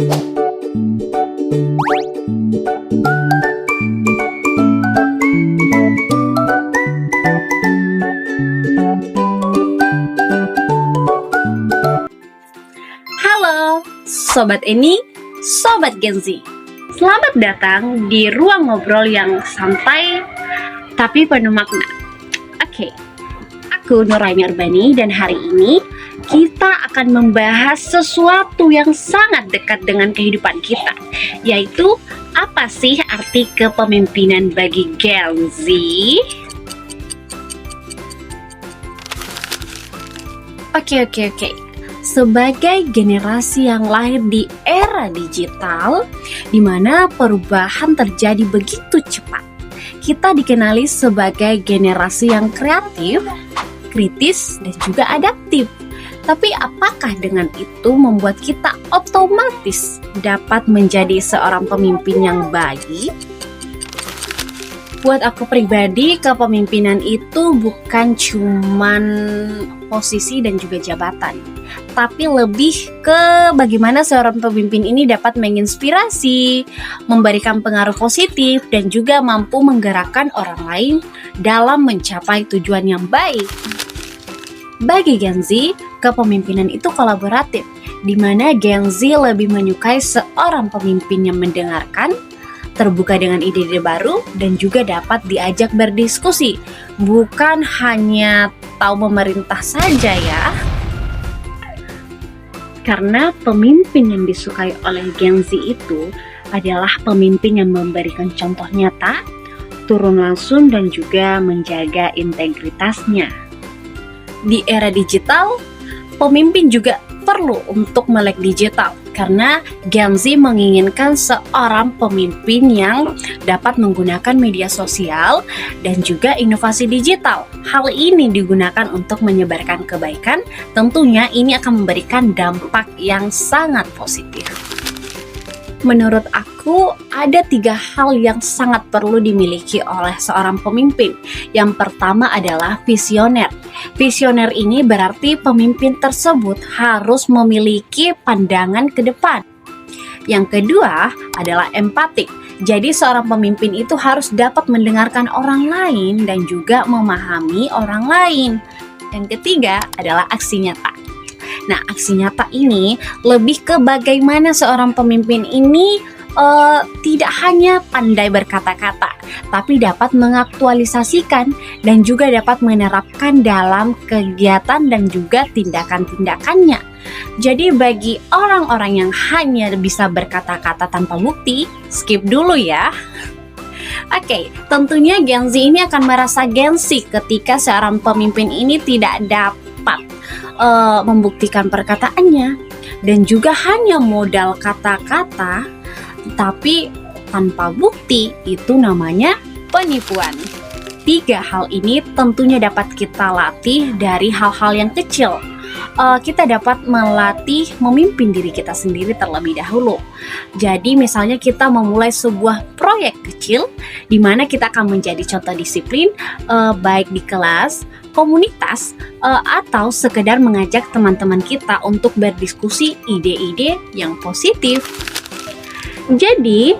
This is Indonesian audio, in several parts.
Halo, Sobat Eni, Sobat Gen Z. Selamat datang di ruang ngobrol yang santai tapi penuh makna. Oke, aku Nuraini Urbani dan hari ini kita akan membahas sesuatu yang sangat dekat dengan kehidupan kita, yaitu apa sih arti kepemimpinan bagi Gen Z? Oke. Sebagai generasi yang lahir di era digital, di mana perubahan terjadi begitu cepat, kita dikenali sebagai generasi yang kreatif, kritis, dan juga adaptif. Tapi apakah dengan itu membuat kita otomatis dapat menjadi seorang pemimpin yang baik? Buat aku pribadi, kepemimpinan itu bukan cuman posisi dan juga jabatan, tapi lebih ke bagaimana seorang pemimpin ini dapat menginspirasi, memberikan pengaruh positif, dan juga mampu menggerakkan orang lain dalam mencapai tujuan yang baik. Bagi Gen Z, kepemimpinan itu kolaboratif, di mana Gen Z lebih menyukai seorang pemimpin yang mendengarkan, terbuka dengan ide-ide baru, dan juga dapat diajak berdiskusi, bukan hanya tahu memerintah saja ya. Karena pemimpin yang disukai oleh Gen Z itu adalah pemimpin yang memberikan contoh nyata, turun langsung, dan juga menjaga integritasnya. Di era digital, pemimpin juga perlu untuk melek digital, karena Gen Z menginginkan seorang pemimpin yang dapat menggunakan media sosial dan juga inovasi digital. Hal ini digunakan untuk menyebarkan kebaikan, tentunya ini akan memberikan dampak yang sangat positif. Menurut aku, ada 3 hal yang sangat perlu dimiliki oleh seorang pemimpin. Yang pertama adalah visioner. Visioner ini berarti pemimpin tersebut harus memiliki pandangan ke depan. Yang kedua adalah empatik. Jadi seorang pemimpin itu harus dapat mendengarkan orang lain dan juga memahami orang lain. Yang ketiga adalah aksi nyata. Nah, aksi nyata ini lebih ke bagaimana seorang pemimpin ini tidak hanya pandai berkata-kata, tapi dapat mengaktualisasikan dan juga dapat menerapkan dalam kegiatan dan juga tindakan-tindakannya. Jadi bagi orang-orang yang hanya bisa berkata-kata tanpa bukti, skip dulu ya. Oke, tentunya Gen Z ini akan merasa gengsi ketika seorang pemimpin ini tidak dapat membuktikan perkataannya dan juga hanya modal kata-kata tapi tanpa bukti. Itu namanya penipuan. 3 hal ini tentunya dapat kita latih dari hal-hal yang kecil. Kita dapat melatih memimpin diri kita sendiri terlebih dahulu. Jadi misalnya kita memulai sebuah proyek kecil di mana kita akan menjadi contoh disiplin, baik di kelas, komunitas, atau sekedar mengajak teman-teman kita untuk berdiskusi ide-ide yang positif. Jadi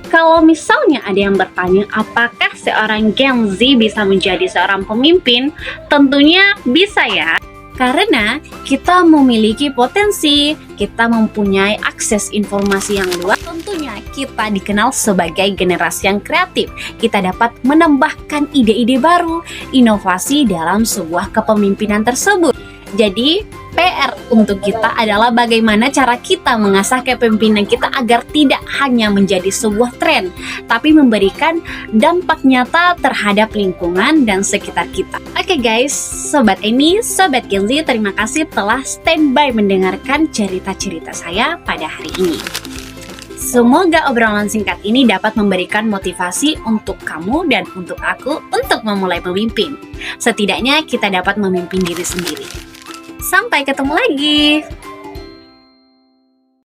kalau misalnya ada yang bertanya apakah seorang Gen Z bisa menjadi seorang pemimpin, tentunya bisa ya. Karena kita memiliki potensi, kita mempunyai akses informasi yang luas, tentunya kita dikenal sebagai generasi yang kreatif. Kita dapat menambahkan ide-ide baru, inovasi dalam sebuah kepemimpinan tersebut. Jadi PR untuk kita adalah bagaimana cara kita mengasah kepemimpinan kita agar tidak hanya menjadi sebuah tren, tapi memberikan dampak nyata terhadap lingkungan dan sekitar kita. Oke guys, Sobat Eni, Sobat Gen Z, terima kasih telah standby mendengarkan cerita-cerita saya pada hari ini. Semoga obrolan singkat ini dapat memberikan motivasi untuk kamu dan untuk aku untuk memulai memimpin. Setidaknya kita dapat memimpin diri sendiri. Sampai ketemu lagi.